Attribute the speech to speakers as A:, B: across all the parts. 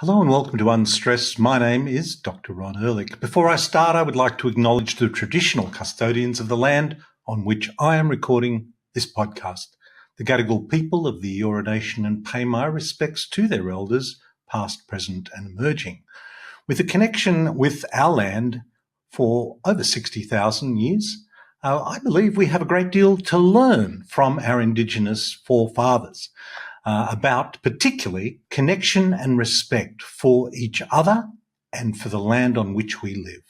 A: Hello and welcome to Unstressed. My name is Dr. Ron Ehrlich. Before I start, I would like to acknowledge the traditional custodians of the land on which I am recording this podcast, the Gadigal people of the Eora Nation, and pay my respects to their elders, past, present and emerging. With a connection with our land for over 60,000 years, I believe we have a great deal to learn from our Indigenous forefathers. About particularly connection and respect for each other and for the land on which we live.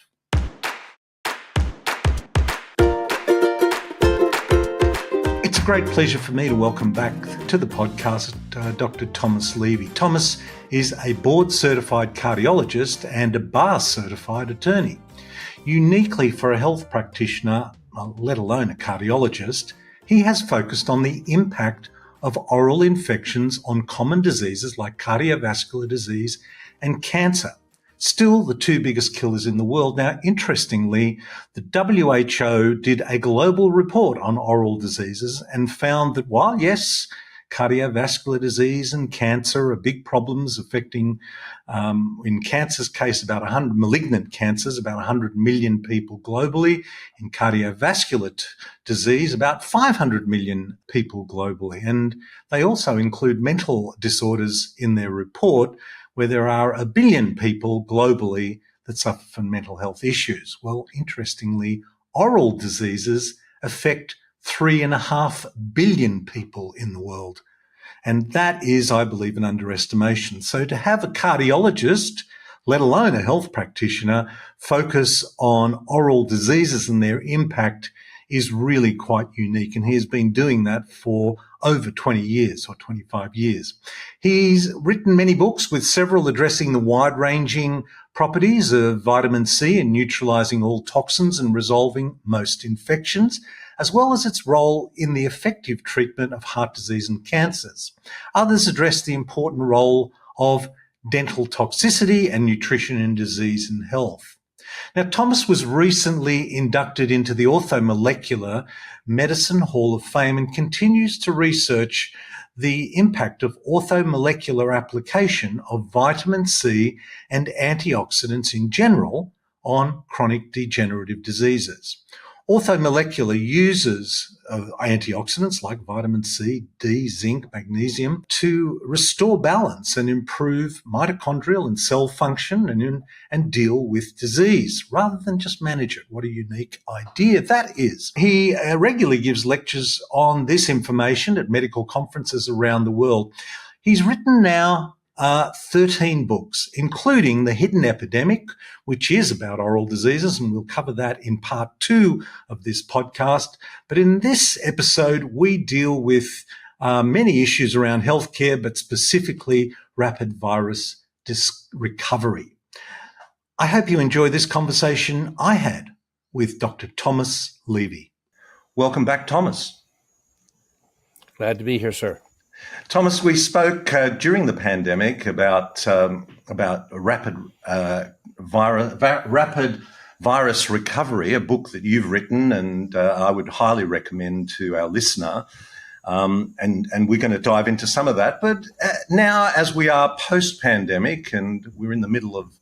A: It's a great pleasure for me to welcome back to the podcast Dr. Thomas Levy. Thomas is a board-certified cardiologist and a bar-certified attorney. Uniquely for a health practitioner, let alone a cardiologist, he has focused on the impact of oral infections on common diseases like cardiovascular disease and cancer. Still the two biggest killers in the world. Now, interestingly, the WHO did a global report on oral diseases and found that while, yes, cardiovascular disease and cancer are big problems affecting, in cancer's case, about 100 malignant cancers, about 100 million people globally. In cardiovascular disease, about 500 million people globally. And they also include mental disorders in their report, where there are 1 billion people globally that suffer from mental health issues. Well, interestingly, oral diseases affect 3.5 billion people in the world. And that is, I believe, an underestimation. So to have a cardiologist, let alone a health practitioner, focus on oral diseases and their impact is really quite unique. And he has been doing that for over 20 years or 25 years. He's written many books with several addressing the wide-ranging properties of vitamin C in neutralizing all toxins and resolving most infections, as well as its role in the effective treatment of heart disease and cancers. Others address the important role of dental toxicity and nutrition in disease and health. Now, Thomas was recently inducted into the Orthomolecular Medicine Hall of Fame and continues to research the impact of orthomolecular application of vitamin C and antioxidants in general on chronic degenerative diseases. Orthomolecular uses antioxidants like vitamin C, D, zinc, magnesium to restore balance and improve mitochondrial and cell function and deal with disease rather than just manage it. What a unique idea that is. He regularly gives lectures on this information at medical conferences around the world. He's written now 13 books, including The Hidden Epidemic, which is about oral diseases, and we'll cover that in part 2 of this podcast. But in this episode, we deal with many issues around healthcare, but specifically rapid virus recovery. I hope you enjoy this conversation I had with Dr. Thomas Levy. Welcome back, Thomas.
B: Glad to be here, sir.
A: Thomas, we spoke during the pandemic about rapid virus recovery, a book that you've written, and I would highly recommend to our listener. And we're going to dive into some of that. But now, as we are post-pandemic, and we're in the middle of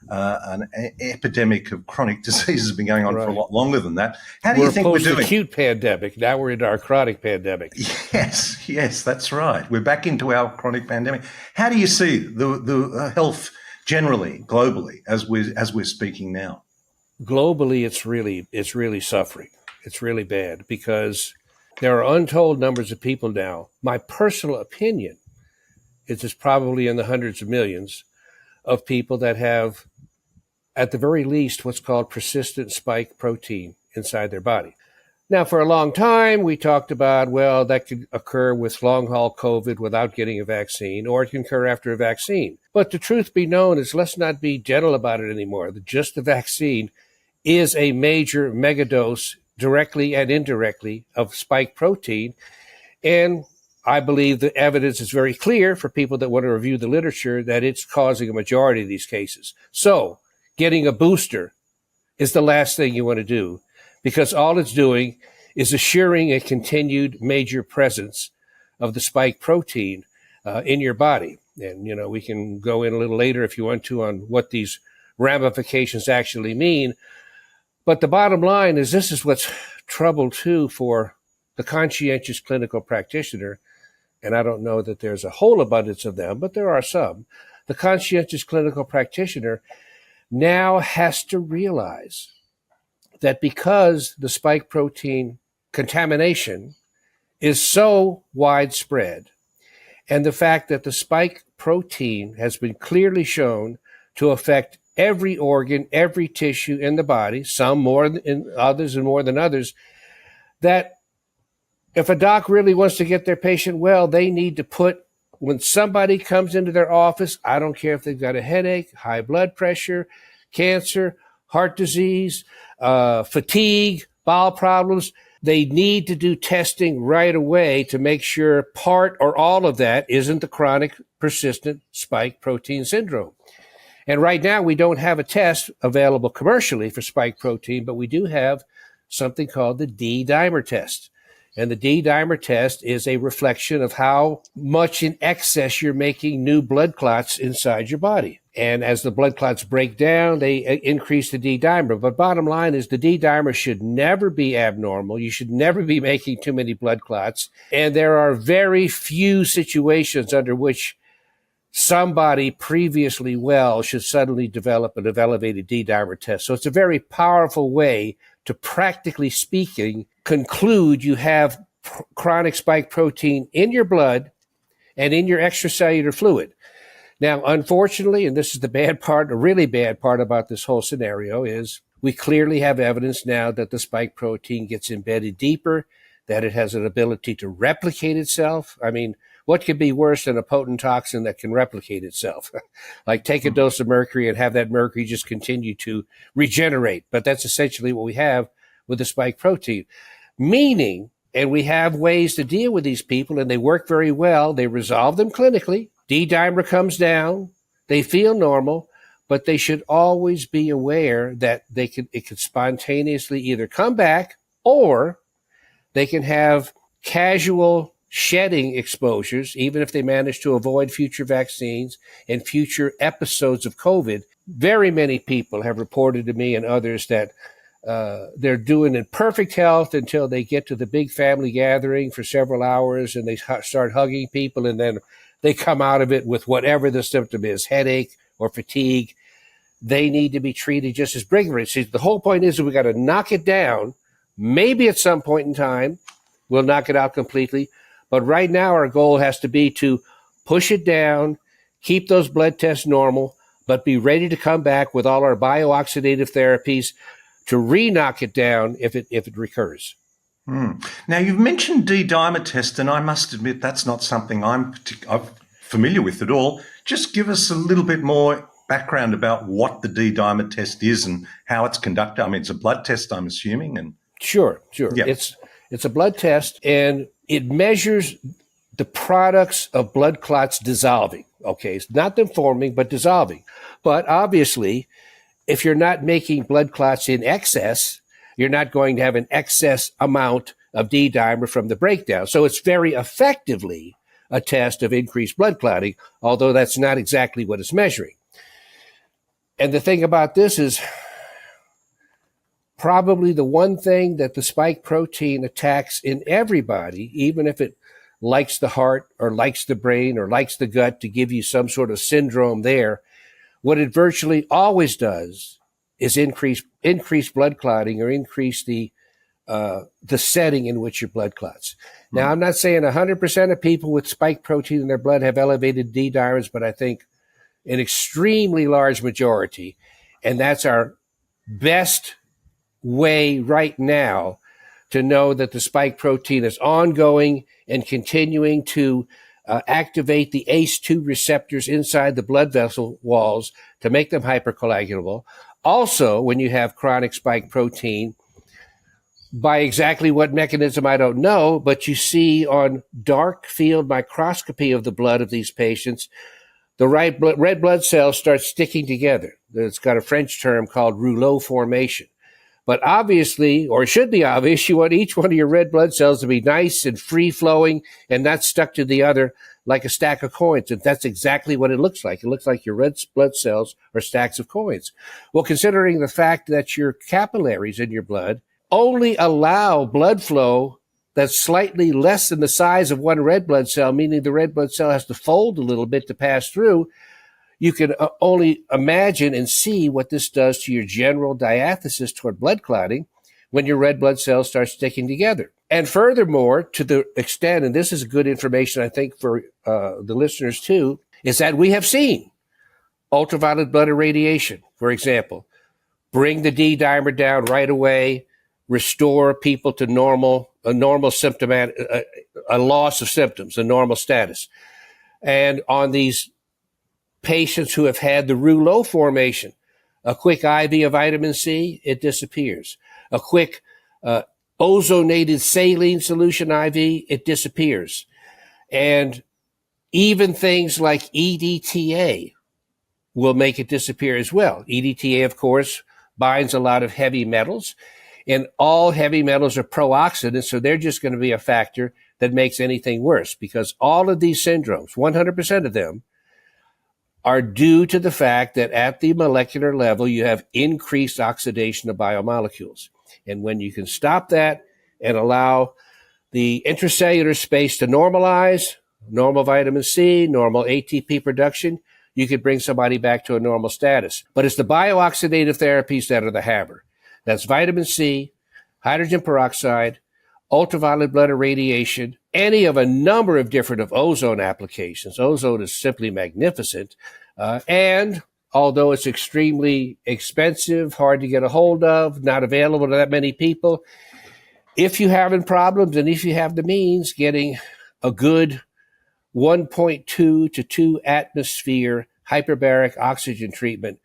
A: an epidemic of chronic diseases has been going on for a lot longer than that. How do you think we're doing?
B: We're post-acute pandemic. Now we're into our chronic pandemic.
A: Yes, that's right. We're back into our chronic pandemic. How do you see the health generally, globally, as we're speaking now?
B: Globally, it's really suffering. It's really bad because there are untold numbers of people now. My personal opinion is it's probably in the hundreds of millions of people that have, at the very least, what's called persistent spike protein inside their body. Now, for a long time, we talked about, well, that could occur with long-haul COVID without getting a vaccine, or it can occur after a vaccine. But the truth be known is let's not be gentle about it anymore. Just the vaccine is a major megadose, directly and indirectly, of spike protein. And I believe the evidence is very clear for people that want to review the literature that it's causing a majority of these cases. So getting a booster is the last thing you want to do, because all it's doing is assuring a continued major presence of the spike protein in your body. And, we can go in a little later if you want to on what these ramifications actually mean. But the bottom line is this is what's trouble too for the conscientious clinical practitioner. And I don't know that there's a whole abundance of them, but there are some. The conscientious clinical practitioner now has to realize that because the spike protein contamination is so widespread, and the fact that the spike protein has been clearly shown to affect every organ, every tissue in the body, some more than others and more than others, that if a doc really wants to get their patient well, they need to put, when somebody comes into their office, I don't care if they've got a headache, high blood pressure, cancer, heart disease, fatigue, bowel problems, they need to do testing right away to make sure part or all of that isn't the chronic persistent spike protein syndrome. And right now, we don't have a test available commercially for spike protein, but we do have something called the D-dimer test. And the D-dimer test is a reflection of how much in excess you're making new blood clots inside your body. And as the blood clots break down, they increase the D-dimer. But bottom line is the D-dimer should never be abnormal. You should never be making too many blood clots. And there are very few situations under which somebody previously well should suddenly develop an elevated D-dimer test. So it's a very powerful way to, practically speaking, conclude you have chronic spike protein in your blood and in your extracellular fluid. Now, unfortunately, and this is the bad part, a really bad part about this whole scenario, is we clearly have evidence now that the spike protein gets embedded deeper, that it has an ability to replicate itself. I mean, what could be worse than a potent toxin that can replicate itself? Like take a dose of mercury and have that mercury just continue to regenerate. But that's essentially what we have with the spike protein. Meaning, and we have ways to deal with these people, and they work very well. They resolve them clinically. D-dimer comes down. They feel normal, but they should always be aware that it could spontaneously either come back or they can have casual shedding exposures, even if they manage to avoid future vaccines and future episodes of COVID. Very many people have reported to me and others that they're doing in perfect health until they get to the big family gathering for several hours and they start hugging people, and then they come out of it with whatever the symptom is, headache or fatigue. They need to be treated just as rigorously. The whole point is that we got to knock it down. Maybe at some point in time, we'll knock it out completely. But right now, our goal has to be to push it down, keep those blood tests normal, but be ready to come back with all our biooxidative therapies to re-knock it down if it recurs.
A: Now, you've mentioned D-dimer test, and I must admit that's not something I'm familiar with at all. Just give us a little bit more background about what the D-dimer test is and how it's conducted. I mean, it's a blood test, I'm assuming. And
B: Sure. Yep. It's a blood test, and it measures the products of blood clots dissolving. Okay, it's not them forming, but dissolving. But obviously, if you're not making blood clots in excess, you're not going to have an excess amount of D-dimer from the breakdown. So it's very effectively a test of increased blood clotting, although that's not exactly what it's measuring. And the thing about this is probably the one thing that the spike protein attacks in everybody, even if it likes the heart or likes the brain or likes the gut to give you some sort of syndrome there, what it virtually always does is increase blood clotting or increase the setting in which your blood clots. Now, I'm not saying 100% of people with spike protein in their blood have elevated D-dimers, but I think an extremely large majority, and that's our best way right now to know that the spike protein is ongoing and continuing to activate the ACE2 receptors inside the blood vessel walls to make them hypercoagulable. Also, when you have chronic spike protein, by exactly what mechanism, I don't know, but you see on dark field microscopy of the blood of these patients, the red blood cells start sticking together. It's got a French term called rouleau formation. But obviously, or it should be obvious, you want each one of your red blood cells to be nice and free-flowing and not stuck to the other like a stack of coins. And that's exactly what it looks like. It looks like your red blood cells are stacks of coins. Well, considering the fact that your capillaries in your blood only allow blood flow that's slightly less than the size of one red blood cell, meaning the red blood cell has to fold a little bit to pass through, you can only imagine and see what this does to your general diathesis toward blood clotting when your red blood cells start sticking together. And furthermore, to the extent, and this is good information, I think, for the listeners too, is that we have seen ultraviolet blood irradiation, for example, bring the D dimer down right away, restore people to a normal symptomatic, a loss of symptoms, a normal status. And on these patients who have had the rouleau formation, a quick IV of vitamin C, it disappears. A quick ozonated saline solution IV, it disappears. And even things like EDTA will make it disappear as well. EDTA, of course, binds a lot of heavy metals, and all heavy metals are pro-oxidants, so they're just going to be a factor that makes anything worse, because all of these syndromes, 100% of them, are due to the fact that at the molecular level, you have increased oxidation of biomolecules. And when you can stop that and allow the intracellular space to normalize, normal vitamin C, normal ATP production, you could bring somebody back to a normal status. But it's the biooxidative therapies that are the hammer. That's vitamin C, hydrogen peroxide, ultraviolet blood irradiation, any of a number of different of ozone applications. Ozone is simply magnificent. And although it's extremely expensive, hard to get a hold of, not available to that many people, if you're having problems and if you have the means, getting a good 1.2 to 2 atmosphere hyperbaric oxygen treatment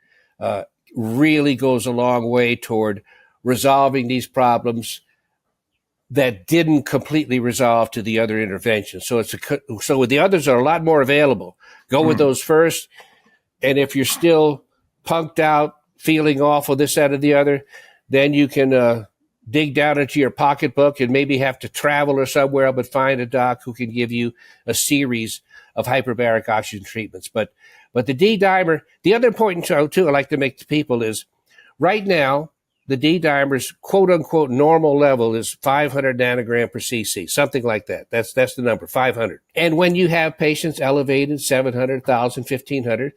B: really goes a long way toward resolving these problems that didn't completely resolve to the other interventions. So so the others are a lot more available. Go with those first. And if you're still punked out, feeling awful, this, that, or the other, then you can dig down into your pocketbook and maybe have to travel or somewhere, but find a doc who can give you a series of hyperbaric oxygen treatments. But the D dimer, the other important note too I like to make to people is right now, the D dimer's quote unquote normal level is 500 nanogram per cc, something like that. That's the number, 500. And when you have patients elevated 700, 1,000, 1,500,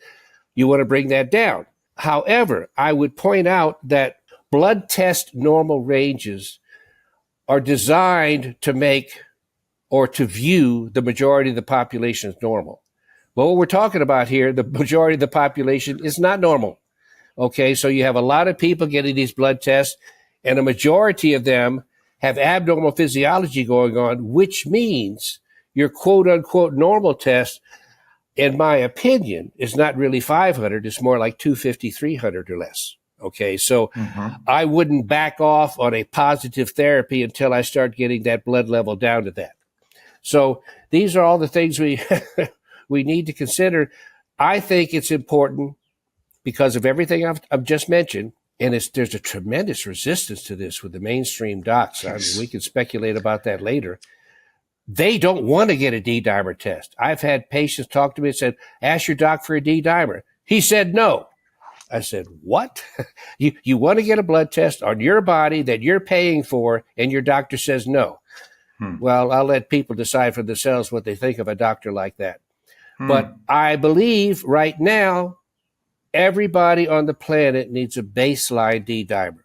B: you want to bring that down. However, I would point out that blood test normal ranges are designed to make or to view the majority of the population as normal. But what we're talking about here, the majority of the population is not normal. Okay, so you have a lot of people getting these blood tests, and a majority of them have abnormal physiology going on, which means your quote-unquote normal test, in my opinion, is not really 500. It's more like 250, 300 or less. Okay, so I wouldn't back off on a positive therapy until I start getting that blood level down to that. So these are all the things we we need to consider. I think it's important because of everything I've just mentioned, and there's a tremendous resistance to this with the mainstream docs. Yes. I mean, we can speculate about that later. They don't want to get a D dimer test. I've had patients talk to me and said, ask your doc for a D dimer. He said no. I said, what? You want to get a blood test on your body that you're paying for, and your doctor says no. Well, I'll let people decide for themselves what they think of a doctor like that. But I believe right now, everybody on the planet needs a baseline D dimer.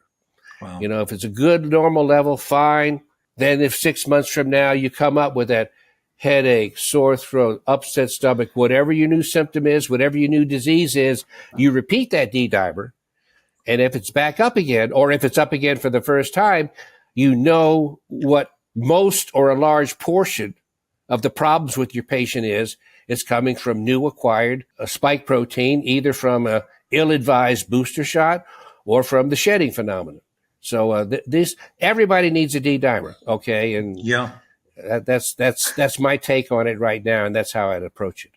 B: Wow. You know, if it's a good normal level, fine. Then if 6 months from now you come up with that headache, sore throat, upset stomach, whatever your new symptom is, whatever your new disease is, you repeat that D dimer. And if it's back up again, or if it's up again for the first time, you know what most or a large portion of the problems with your patient is. It's coming from new acquired spike protein, either from a ill-advised booster shot or from the shedding phenomenon. So everybody needs a D dimer, okay? And yeah, that's my take on it right now, and that's how I'd approach it.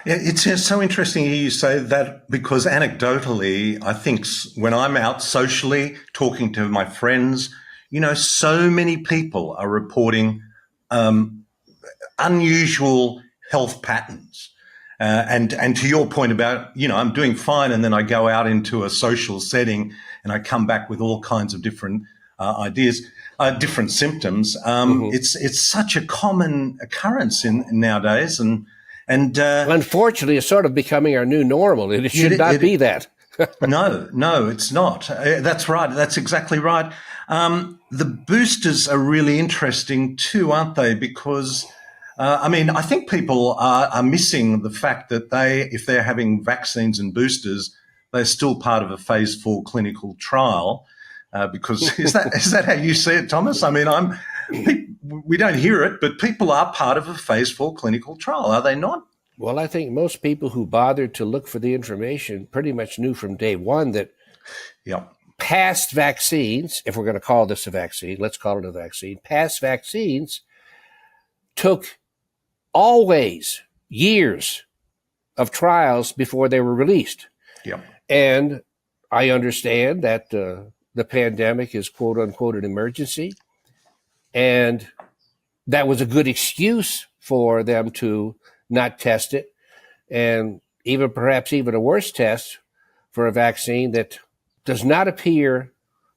A: Yeah, it's so interesting to hear you say that, because anecdotally, I think when I'm out socially talking to my friends, you know, so many people are reporting unusual health patterns. And to your point about, I'm doing fine, and then I go out into a social setting and I come back with all kinds of different ideas, different symptoms. It's such a common occurrence in nowadays, and
B: unfortunately, it's sort of becoming our new normal. It should not be that.
A: No, it's not. That's right. That's exactly right. The boosters are really interesting too, aren't they? Because I think people are missing the fact that if they're having vaccines and boosters, they're still part of a phase 4 clinical trial. Because is that how you see it, Thomas? We don't hear it, but people are part of a phase 4 clinical trial, are they not?
B: Well, I think most people who bothered to look for the information pretty much knew from day one that past vaccines, if we're going to call this a vaccine, let's call it a vaccine, past vaccines took always years of trials before they were released. And I understand that the pandemic is quote unquote an emergency, and that was a good excuse for them to not test it, and perhaps even a worse test for a vaccine that does not appear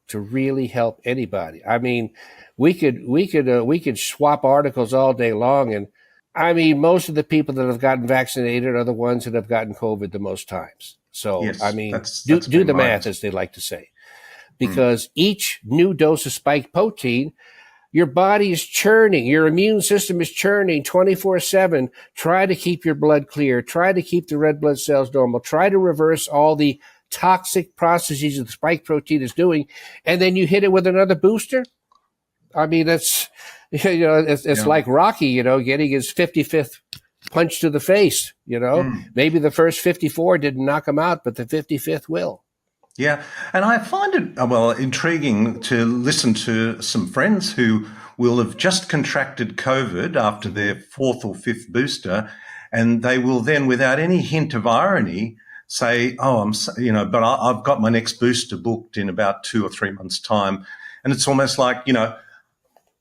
B: to really help anybody. We could swap articles all day long, and most of the people that have gotten vaccinated are the ones that have gotten COVID the most times. So
A: yes,
B: do the math, as they like to say, because each new dose of spike protein, your body is churning, your immune system is churning 24/7. Try to keep your blood clear. Try to keep the red blood cells normal. Try to reverse all the toxic processes that the spike protein is doing. And then you hit it with another booster. That's, it's like Rocky, getting his 55th punch to the face, Maybe the first 54 didn't knock him out, but the 55th will.
A: Yeah, and I find it, intriguing to listen to some friends who will have just contracted COVID after their 4th or 5th booster, and they will then, without any hint of irony, say, but I've got my next booster booked in about 2 or 3 months' time. And it's almost like,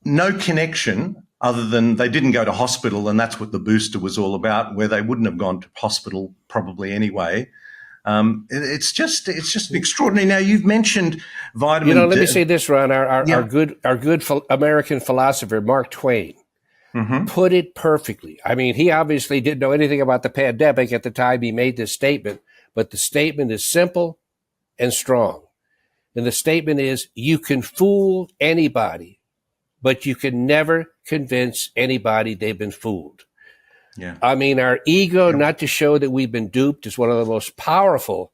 A: no connection other than they didn't go to hospital, and that's what the booster was all about, where they wouldn't have gone to hospital probably anyway. It's just extraordinary. Now, you've mentioned vitamin D.
B: Let me say this, Ron. Our good American philosopher, Mark Twain, put it perfectly. He obviously didn't know anything about the pandemic at the time he made this statement, but the statement is simple and strong. And the statement is, you can fool anybody, but you can never convince anybody they've been fooled.
A: Yeah.
B: Our ego, not to show that we've been duped, is one of the most powerful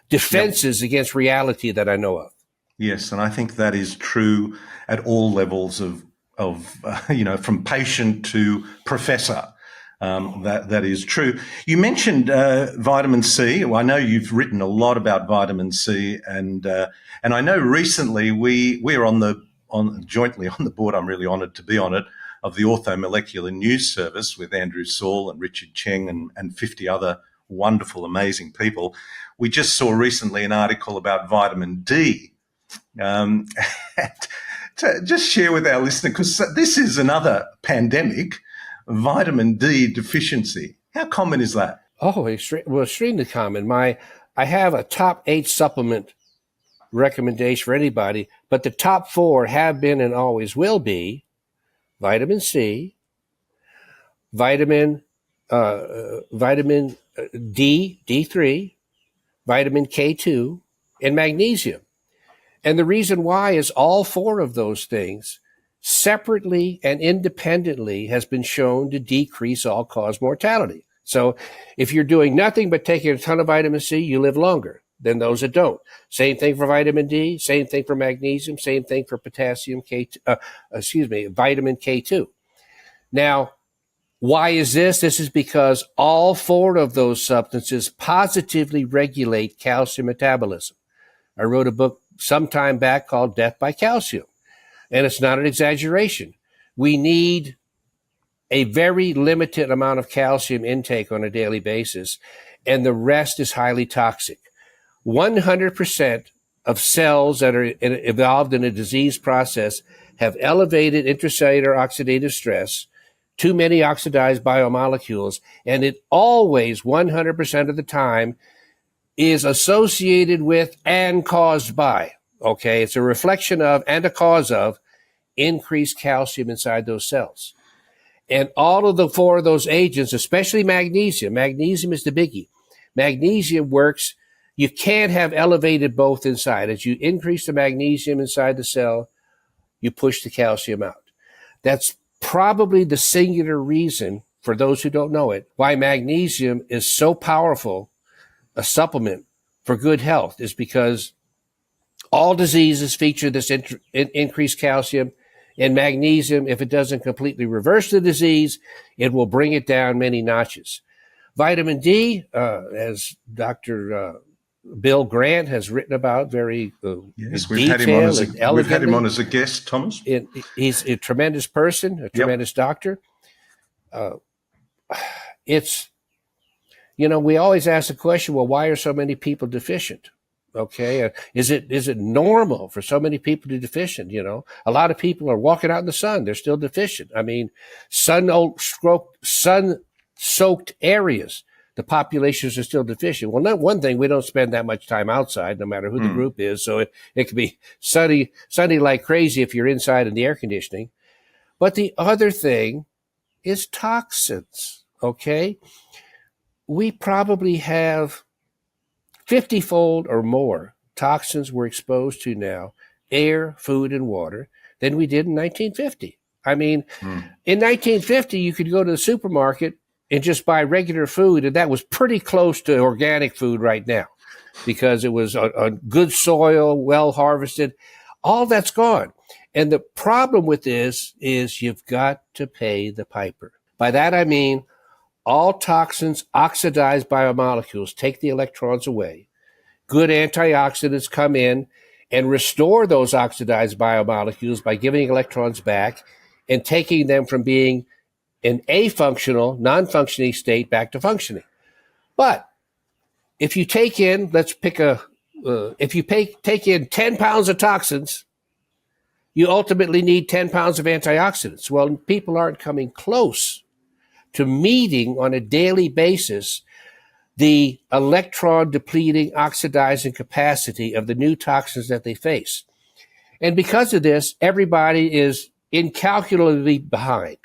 B: defenses against reality that I know of.
A: Yes, and I think that is true at all levels of from patient to professor. That is true. You mentioned vitamin C. Well, I know you've written a lot about vitamin C, and I know recently we're jointly on the board. I'm really honoured to be on it, of the Orthomolecular News Service with Andrew Saul and Richard Cheng and 50 other wonderful, amazing people. We just saw recently an article about vitamin D. To just share with our listeners, because this is another pandemic, vitamin D deficiency. How common is that?
B: Oh, extremely common. I have a top 8 supplement recommendation for anybody, but the top 4 have been and always will be vitamin C, vitamin D, D3, vitamin K2, and magnesium. And the reason why is all 4 of those things separately and independently has been shown to decrease all-cause mortality. So if you're doing nothing but taking a ton of vitamin C, you live longer than those that don't. Same thing for vitamin D, same thing for magnesium, same thing for vitamin K2. Now, why is this? This is because all 4 of those substances positively regulate calcium metabolism. I wrote a book some time back called Death by Calcium, and it's not an exaggeration. We need a very limited amount of calcium intake on a daily basis, and the rest is highly toxic. 100% of cells that are involved in a disease process have elevated intracellular oxidative stress, too many oxidized biomolecules, and it always, 100% of the time, is associated with and caused by, okay? It's a reflection of and a cause of increased calcium inside those cells. And all of the four of those agents, especially magnesium is the biggie. Magnesium works. You can't have elevated both inside. As you increase the magnesium inside the cell, you push the calcium out. That's probably the singular reason, for those who don't know it, why magnesium is so powerful a supplement for good health, is because all diseases feature this increased calcium, and magnesium, if it doesn't completely reverse the disease, it will bring it down many notches. Vitamin D, as Dr. Bill Grant has written about very
A: yes, we've had him on as a guest, Thomas.
B: He's a tremendous person, a tremendous doctor. It's, we always ask the question, well, why are so many people deficient? Okay, is it normal for so many people to be deficient? A lot of people are walking out in the sun; they're still deficient. I mean, sun-soaked areas, the populations are still deficient. Well, not one thing, we don't spend that much time outside, no matter who the group is. So it can be sunny like crazy if you're inside in the air conditioning. But the other thing is toxins. Okay, we probably have 50-fold or more toxins we're exposed to now, air, food, and water, than we did in 1950. I mean, in 1950, you could go to the supermarket and just buy regular food, and that was pretty close to organic food right now because it was on good soil, well harvested. All that's gone. And the problem with this is you've got to pay the piper. By that I mean all toxins oxidize biomolecules, take the electrons away. Good antioxidants come in and restore those oxidized biomolecules by giving electrons back and taking them from being an afunctional, non-functioning state back to functioning. But if you take in, take in 10 pounds of toxins, you ultimately need 10 pounds of antioxidants. Well, people aren't coming close to meeting on a daily basis the electron depleting, oxidizing capacity of the new toxins that they face. And because of this, everybody is incalculably behind.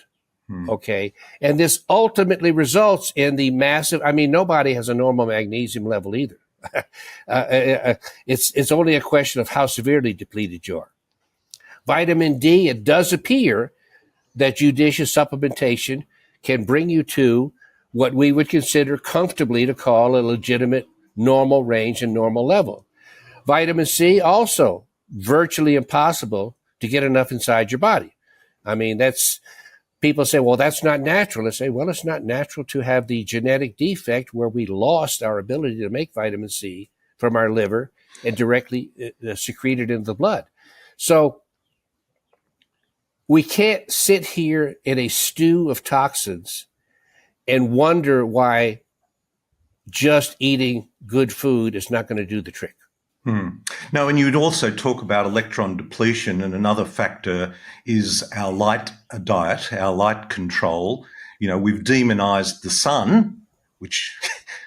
B: Okay. And this ultimately results in the massive, nobody has a normal magnesium level either. It's only a question of how severely depleted you are. Vitamin D, it does appear that judicious supplementation can bring you to what we would consider comfortably to call a legitimate normal range and normal level. Vitamin C, also virtually impossible to get enough inside your body. People say, well, that's not natural. I say, well, it's not natural to have the genetic defect where we lost our ability to make vitamin C from our liver and directly secrete it into the blood. So we can't sit here in a stew of toxins and wonder why just eating good food is not going to do the trick.
A: Now, and you'd also talk about electron depletion, and another factor is our light diet, our light control. We've demonized the sun, which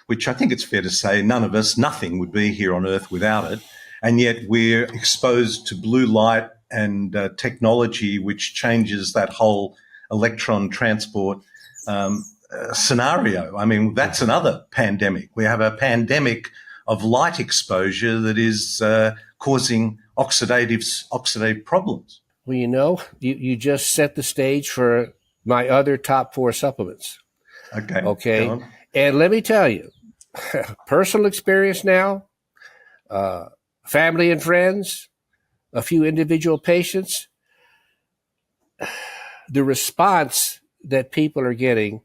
A: I think it's fair to say nothing would be here on Earth without it. And yet we're exposed to blue light and technology, which changes that whole electron transport scenario. That's another pandemic. We have a pandemic of light exposure that is causing oxidative problems.
B: Well, you just set the stage for my other top 4 supplements. Okay. And let me tell you, personal experience now, family and friends, a few individual patients, the response that people are getting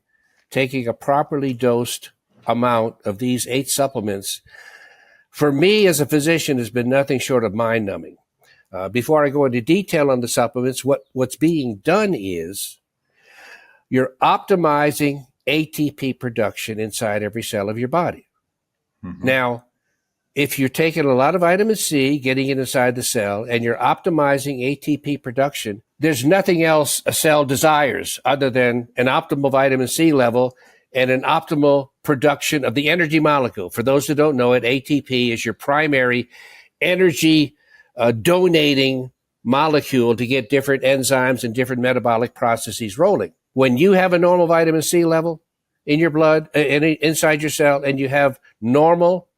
B: taking a properly dosed amount of these 8 supplements, for me as a physician, has been nothing short of mind-numbing. Before I go into detail on the supplements, what's being done is you're optimizing ATP production inside every cell of your body. Now, if you're taking a lot of vitamin C, getting it inside the cell, and you're optimizing ATP production, there's nothing else a cell desires other than an optimal vitamin C level and an optimal production of the energy molecule. For those who don't know it, ATP is your primary energy donating molecule to get different enzymes and different metabolic processes rolling. When you have a normal vitamin C level in your blood and inside your cell, and you have normal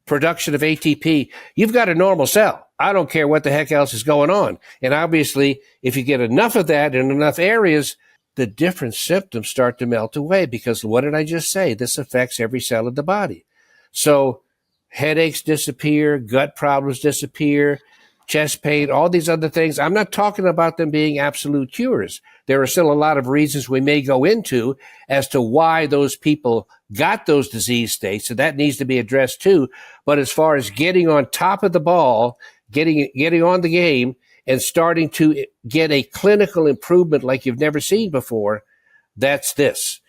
B: production of ATP, you've got a normal cell. I don't care what the heck else is going on. And obviously, if you get enough of that in enough areas, the different symptoms start to melt away, because what did I just say? This affects every cell of the body. So headaches disappear, gut problems disappear, chest pain, all these other things. I'm not talking about them being absolute cures. There are still a lot of reasons we may go into as to why those people got those disease states, so that needs to be addressed too. But as far as getting on top of the ball, getting on the game, and starting to get a clinical improvement like you've never seen before, that's this.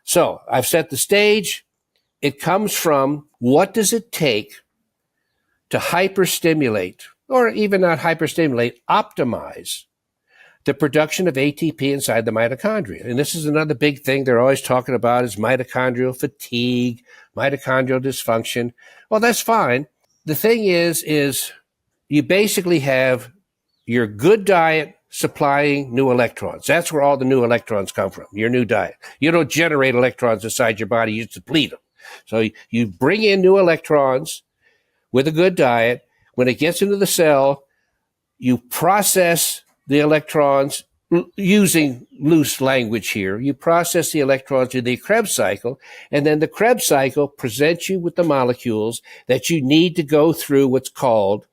B: So I've set the stage. It comes from, what does it take to hyperstimulate, or even not hyperstimulate, optimize the production of ATP inside the mitochondria? And this is another big thing they're always talking about, is mitochondrial fatigue, mitochondrial dysfunction. Well, that's fine. The thing is you basically have your good diet supplying new electrons. That's where all the new electrons come from, your new diet. You don't generate electrons inside your body, you deplete them. So you bring in new electrons with a good diet. When it gets into the cell, you process the electrons, using loose language here. You process the electrons through the Krebs cycle, and then the Krebs cycle presents you with the molecules that you need to go through what's called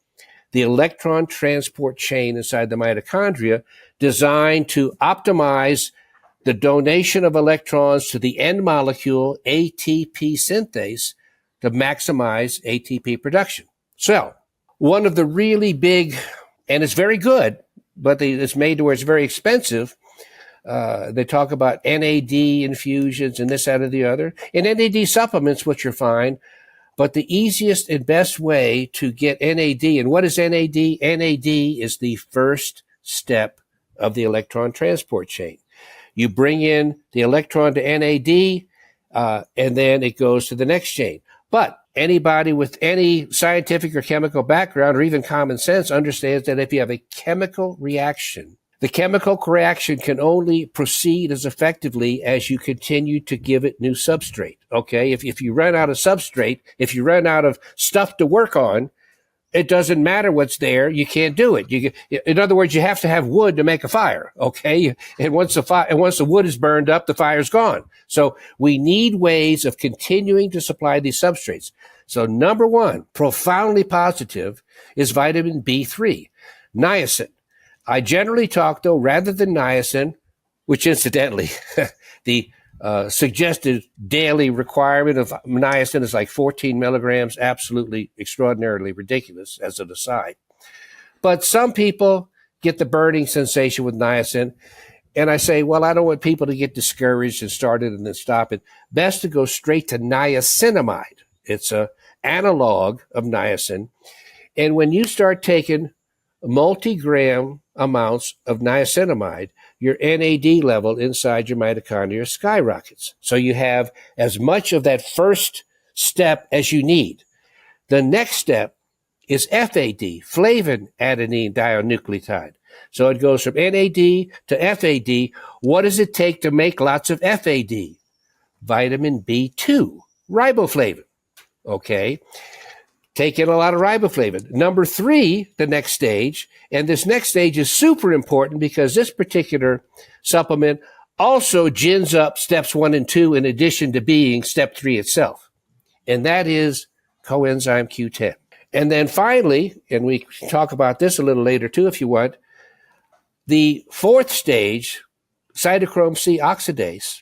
B: the electron transport chain inside the mitochondria, designed to optimize the donation of electrons to the end molecule, ATP synthase, to maximize ATP production. So one of the really big, and it's very good, but it's made to where it's very expensive. They talk about NAD infusions and this, that, or the other. And NAD supplements, which are fine. But the easiest and best way to get NAD, and what is NAD? NAD is the first step of the electron transport chain. You bring in the electron to NAD, and then it goes to the next chain. But anybody with any scientific or chemical background, or even common sense, understands that if you have a chemical reaction, the chemical reaction can only proceed as effectively as you continue to give it new substrate. Okay, if you run out of substrate, if you run out of stuff to work on, it doesn't matter what's there. You can't do it. In other words, you have to have wood to make a fire. Okay, and once the wood is burned up, the fire's gone. So we need ways of continuing to supply these substrates. So number one, profoundly positive, is vitamin B3, niacin. I generally talk, though, rather than niacin, which incidentally, the suggested daily requirement of niacin is like 14 milligrams, absolutely extraordinarily ridiculous as an aside. But some people get the burning sensation with niacin, and I say, well, I don't want people to get discouraged and start it and then stop it. Best to go straight to niacinamide. It's an analog of niacin. And when you start taking multi-gram amounts of niacinamide, your NAD level inside your mitochondria skyrockets. So you have as much of that first step as you need. The next step is FAD, flavin adenine dinucleotide. So it goes from NAD to FAD. What does it take to make lots of FAD? Vitamin B2, riboflavin. Okay. Take in a lot of riboflavin. Number 3, the next stage, and this next stage is super important because this particular supplement also gins up steps 1 and 2 in addition to being step 3 itself. And that is coenzyme Q10. And then finally, and we can talk about this a little later too if you want, the 4th stage, cytochrome C oxidase,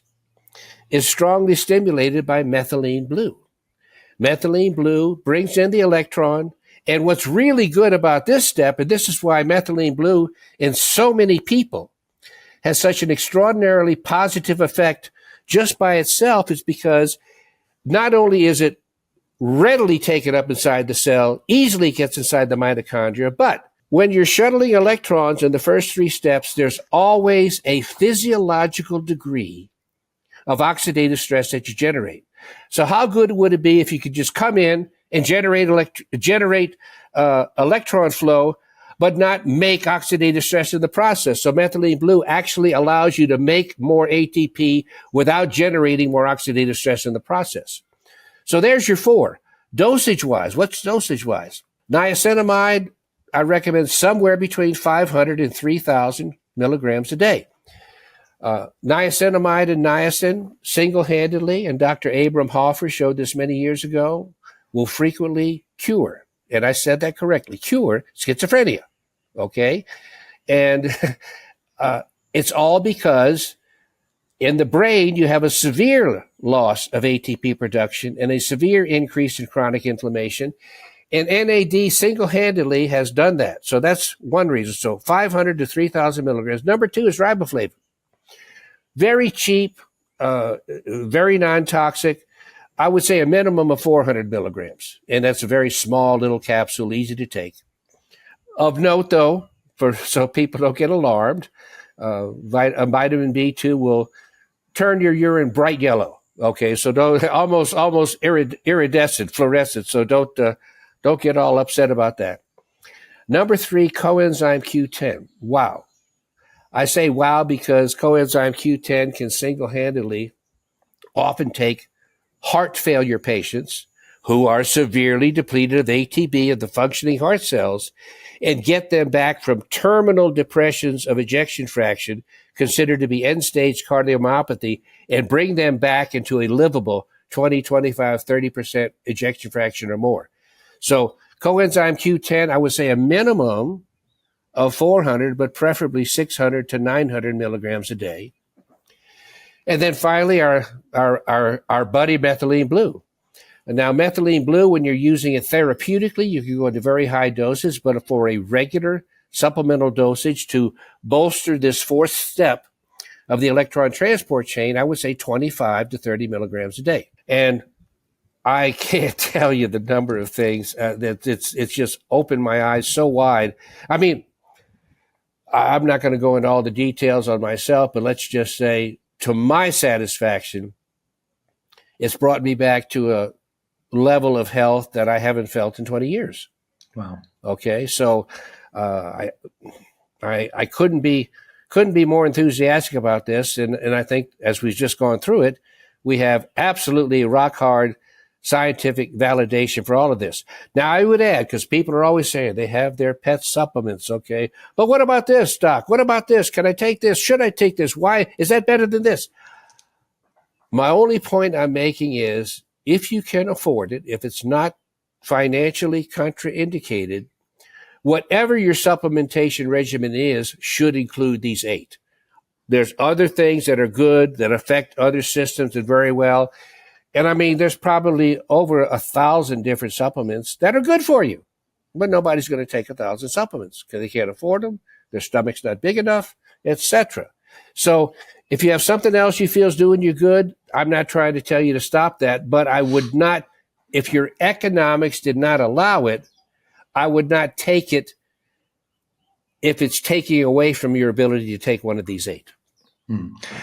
B: is strongly stimulated by methylene blue. Methylene blue brings in the electron. And what's really good about this step, and this is why methylene blue in so many people has such an extraordinarily positive effect just by itself, is because not only is it readily taken up inside the cell, easily gets inside the mitochondria, but When you're shuttling electrons in the first three steps, there's always a physiological degree of oxidative stress that you generate. So how good would it be if you could just come in and generate electron flow, but not make oxidative stress in the process? So methylene blue actually allows you to make more ATP without generating more oxidative stress in the process. So there's your 4. Dosage-wise, what's dosage-wise? Niacinamide, I recommend somewhere between 500 and 3,000 milligrams a day. Niacinamide and niacin single-handedly, and Dr. Abram Hoffer showed this many years ago, will frequently cure, and I said that correctly, cure schizophrenia, okay? And it's all because in the brain, you have a severe loss of ATP production and a severe increase in chronic inflammation. And NAD single-handedly has done that. So that's one reason. So 500 to 3,000 milligrams. Number 2 is riboflavin. Very cheap, very non-toxic. I would say a minimum of 400 milligrams. And that's a very small little capsule, easy to take. Of note, though, so people don't get alarmed, vitamin B2 will turn your urine bright yellow. Okay, so don't almost iridescent, fluorescent. So don't get all upset about that. Number 3, coenzyme Q10. Wow. I say wow because coenzyme Q10 can single-handedly often take heart failure patients who are severely depleted of ATP of the functioning heart cells and get them back from terminal depressions of ejection fraction, considered to be end-stage cardiomyopathy, and bring them back into a livable 20, 25, 30% ejection fraction or more. So coenzyme Q10, I would say a minimum of 400, but preferably 600 to 900 milligrams a day. And then finally, our buddy methylene blue. And now methylene blue, when you're using it therapeutically, you can go into very high doses, but for a regular supplemental dosage to bolster this 4th step of the electron transport chain, I would say 25 to 30 milligrams a day. And I can't tell you the number of things that it's just opened my eyes so wide. I mean, I'm not going to go into all the details on myself, but let's just say, to my satisfaction, it's brought me back to a level of health that I haven't felt in 20 years.
A: Wow.
B: Okay, so I couldn't be more enthusiastic about this, and I think as we've just gone through it, we have absolutely rock hard scientific validation for all of this. Now, I would add, because people are always saying they have their pet supplements, okay? But what about this, Doc? What about this? Can I take this? Should I take this? Why? Is that better than this? My only point I'm making is, if you can afford it, if it's not financially contraindicated, whatever your supplementation regimen is should include these 8. There's other things that are good, that affect other systems and very well. And I mean, there's probably over 1,000 different supplements that are good for you, but nobody's going to take 1,000 supplements because they can't afford them. Their stomach's not big enough, etc. So if you have something else you feel is doing you good, I'm not trying to tell you to stop that, but I would not, if your economics did not allow it, I would not take it if it's taking away from your ability to take one of these 8.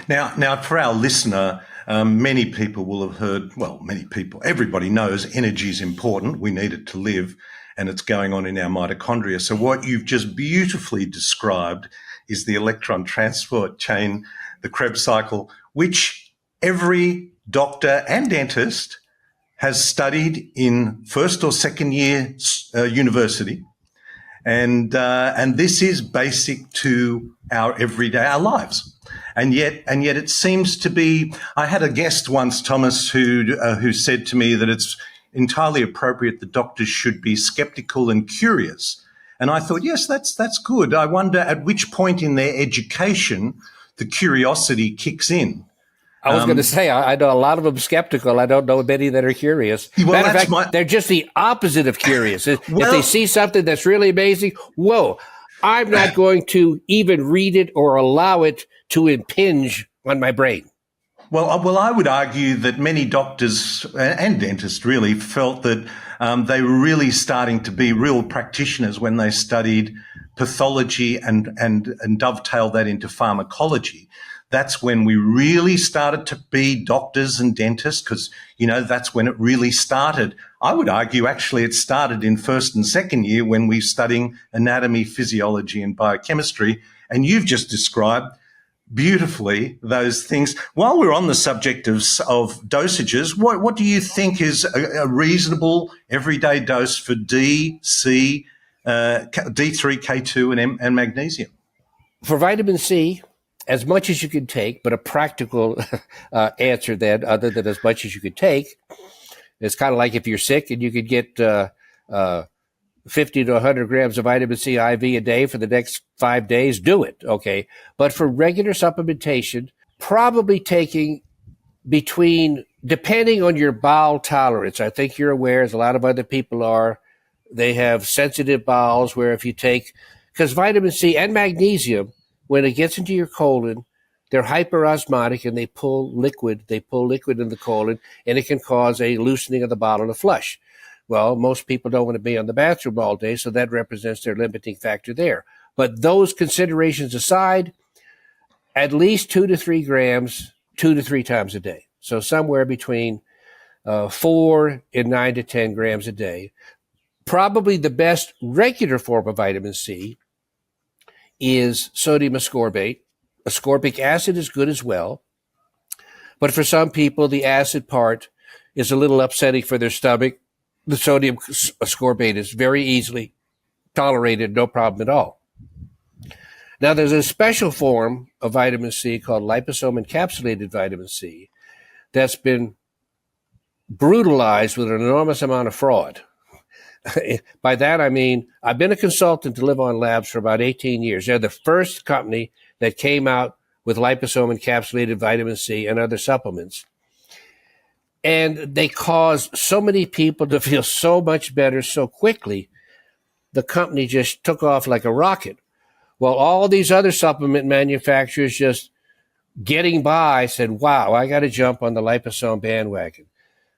A: Now, for our listener, many people will have heard, well, many people, everybody knows energy is important. We need it to live, and it's going on in our mitochondria. So what you've just beautifully described is the electron transport chain, the Krebs cycle, which every doctor and dentist has studied in first or second year university. And this is basic to our everyday, our lives. And yet it seems to be, I had a guest once, Thomas, who said to me that it's entirely appropriate that doctors should be skeptical and curious. And I thought, yes, that's good. I wonder at which point in their education the curiosity kicks in.
B: I was going to say, I know a lot of them skeptical. I don't know many that are curious.
A: Well,
B: Matter of fact, they're just the opposite of curious. If they see something that's really amazing, whoa, I'm not going to even read it or allow it to impinge on my brain.
A: Well, I would argue that many doctors and dentists really felt that they were really starting to be real practitioners when they studied pathology and dovetail that into pharmacology, that's when we really started to be doctors and dentists, because, that's when it really started. I would argue, actually, it started in first and second year when we're studying anatomy, physiology, and biochemistry. And you've just described beautifully those things. While we're on the subject of dosages, what do you think is a reasonable everyday dose for D, C, D3, K2, and magnesium?
B: For vitamin C, as much as you can take, but a practical answer then, other than as much as you could take, it's kind of like if you're sick and you could get 50 to 100 grams of vitamin C IV a day for the next 5 days, do it, okay? But for regular supplementation, probably taking between, depending on your bowel tolerance, I think you're aware, as a lot of other people are, they have sensitive bowels where if you take, because vitamin C and magnesium, when it gets into your colon, they're hyperosmotic and they pull liquid in the colon, and it can cause a loosening of the bowel and a flush. Well, most people don't want to be on the bathroom all day, so that represents their limiting factor there. But those considerations aside, at least 2 to 3 grams, 2 to 3 times a day. So somewhere between 4 and 9 to 10 grams a day. Probably the best regular form of vitamin C is sodium ascorbate. Ascorbic acid is good as well. But for some people, the acid part is a little upsetting for their stomach. The sodium ascorbate is very easily tolerated, no problem at all. Now, there's a special form of vitamin C called liposome encapsulated vitamin C that's been brutalized with an enormous amount of fraud. By that, I mean, I've been a consultant to Live On Labs for about 18 years. They're the first company that came out with liposome encapsulated vitamin C and other supplements. And they caused so many people to feel so much better so quickly, the company just took off like a rocket. Well, all these other supplement manufacturers just getting by said, wow, I got to jump on the liposome bandwagon.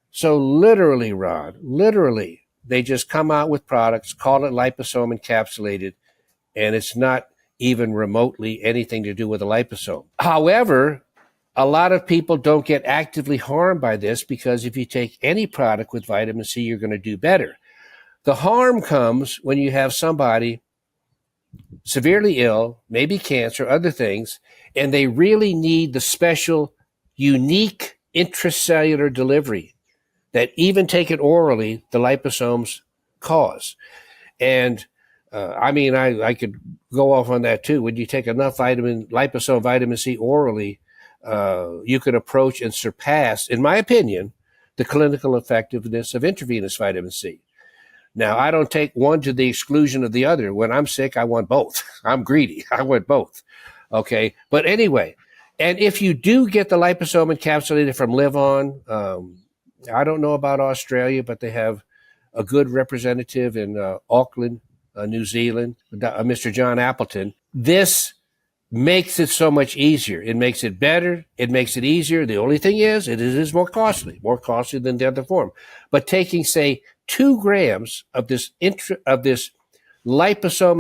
B: So literally, Ron, they just come out with products, call it liposome encapsulated, and it's not even remotely anything to do with a liposome. However, a lot of people don't get actively harmed by this, because if you take any product with vitamin C, you're going to do better. The harm comes when you have somebody severely ill, maybe cancer, other things, and they really need the special, unique intracellular delivery that even taken orally, the liposomes cause. And I could go off on that too. When you take enough liposome vitamin C orally, you could approach and surpass, in my opinion, the clinical effectiveness of intravenous vitamin C. Now, I don't take one to the exclusion of the other. When I'm sick, I want both. I'm greedy. I want both. Okay. But anyway, and if you do get the liposome encapsulated from Live On, I don't know about Australia, but they have a good representative in Auckland, New Zealand, Mr. John Appleton. This makes it so much easier. It makes it better. It makes it easier. The only thing is, it is more costly than the other form. But taking, say, 2 grams of this liposome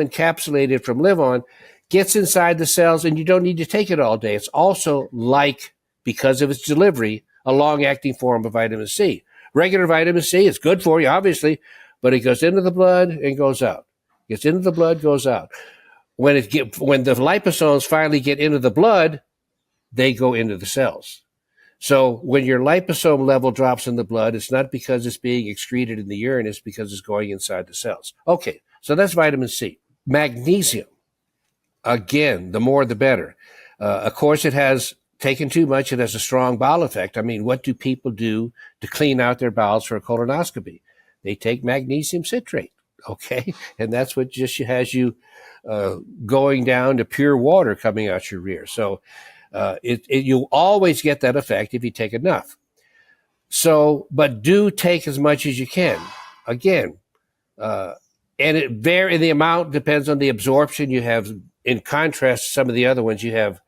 B: encapsulated from Live On gets inside the cells, and you don't need to take it all day. It's also like, because of its delivery, a long-acting form of vitamin C. Regular vitamin C is good for you, obviously, but it goes into the blood and goes out. Gets into the blood, goes out. When the liposomes finally get into the blood, they go into the cells. So when your liposome level drops in the blood, it's not because it's being excreted in the urine, it's because it's going inside the cells. Okay, so that's vitamin C. Magnesium, again, the more the better. Of course, it has taken too much, it has a strong bowel effect. I mean, what do people do to clean out their bowels for a colonoscopy? They take magnesium citrate, okay? And that's what just has you going down to pure water coming out your rear. So you always get that effect if you take enough. So, but do take as much as you can. Again, and the amount depends on the absorption you have. In contrast to some of the other ones, you have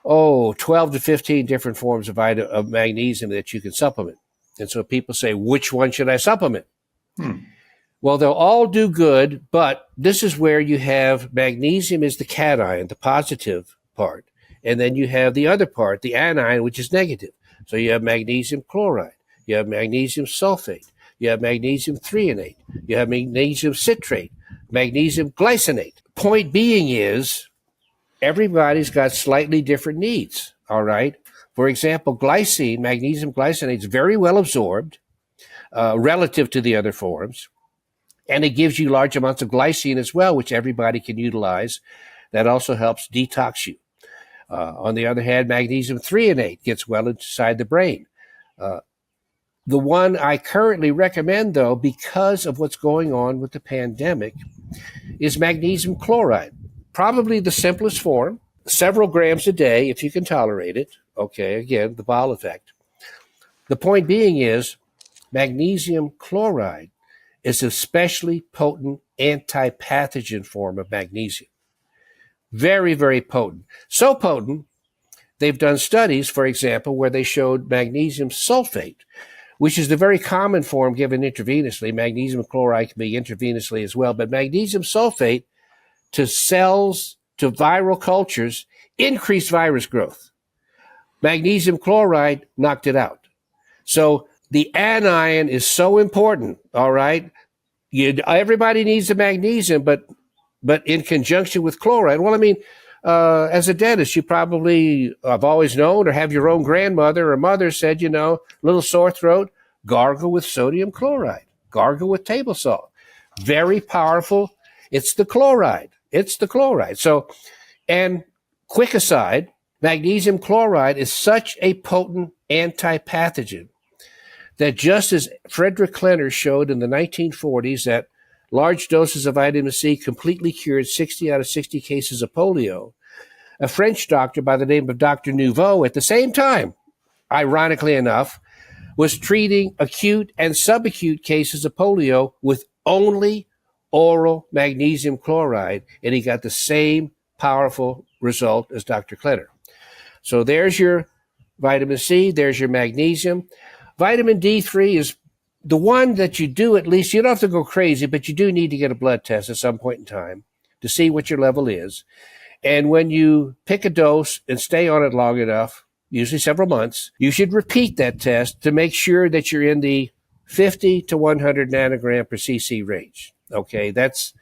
B: 12 to 15 different forms of magnesium that you can supplement. And so people say, which one should I supplement? Well, they'll all do good, but this is where you have magnesium is the cation, the positive part. And then you have the other part, the anion, which is negative. So you have magnesium chloride, you have magnesium sulfate, you have magnesium threonate, you have magnesium citrate, magnesium glycinate. Point being is everybody's got slightly different needs, all right? For example, glycine, magnesium glycinate is very well absorbed relative to the other forms, and it gives you large amounts of glycine as well, which everybody can utilize. That also helps detox you. On the other hand, magnesium threonate gets well inside the brain. The one I currently recommend, though, because of what's going on with the pandemic, is magnesium chloride. Probably the simplest form, several grams a day if you can tolerate it. Okay, again, the ball effect. The point being is magnesium chloride is a especially potent anti-pathogen form of magnesium. Very, very potent. So potent, they've done studies, for example, where they showed magnesium sulfate, which is the very common form given intravenously. Magnesium chloride can be intravenously as well, but magnesium sulfate to cells, to viral cultures, increased virus growth. Magnesium chloride knocked it out. So the anion is so important, all right? Everybody needs the magnesium, but in conjunction with chloride. Well, I mean, as a dentist, you probably have always known or have your own grandmother or mother said, little sore throat, gargle with sodium chloride, gargle with table salt. Very powerful. It's the chloride. So, and quick aside, magnesium chloride is such a potent anti-pathogen that just as Frederick Klenner showed in the 1940s that large doses of vitamin C completely cured 60 out of 60 cases of polio, a French doctor by the name of Dr. Nouveau at the same time, ironically enough, was treating acute and subacute cases of polio with only oral magnesium chloride, and he got the same powerful result as Dr. Klenner. So there's your vitamin C, there's your magnesium. Vitamin D3 is the one that you do at least, you don't have to go crazy, but you do need to get a blood test at some point in time to see what your level is. And when you pick a dose and stay on it long enough, usually several months, you should repeat that test to make sure that you're in the 50 to 100 nanogram per cc range. Okay, that's,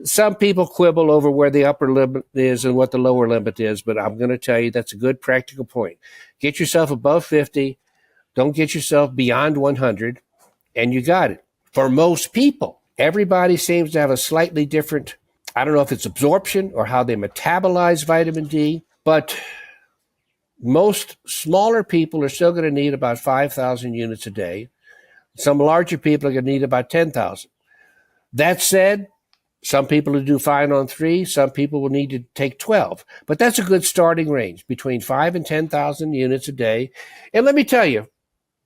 B: some people quibble over where the upper limit is and what the lower limit is, but I'm going to tell you that's a good practical point. Get yourself above 50. Don't get yourself beyond 100, and you got it. For most people, everybody seems to have a slightly different, I don't know if it's absorption or how they metabolize vitamin D, but most smaller people are still going to need about 5,000 units a day. Some larger people are going to need about 10,000. That said, some people will do fine on 3. Some people will need to take 12. But that's a good starting range, between 5 and 10,000 units a day. And let me tell you,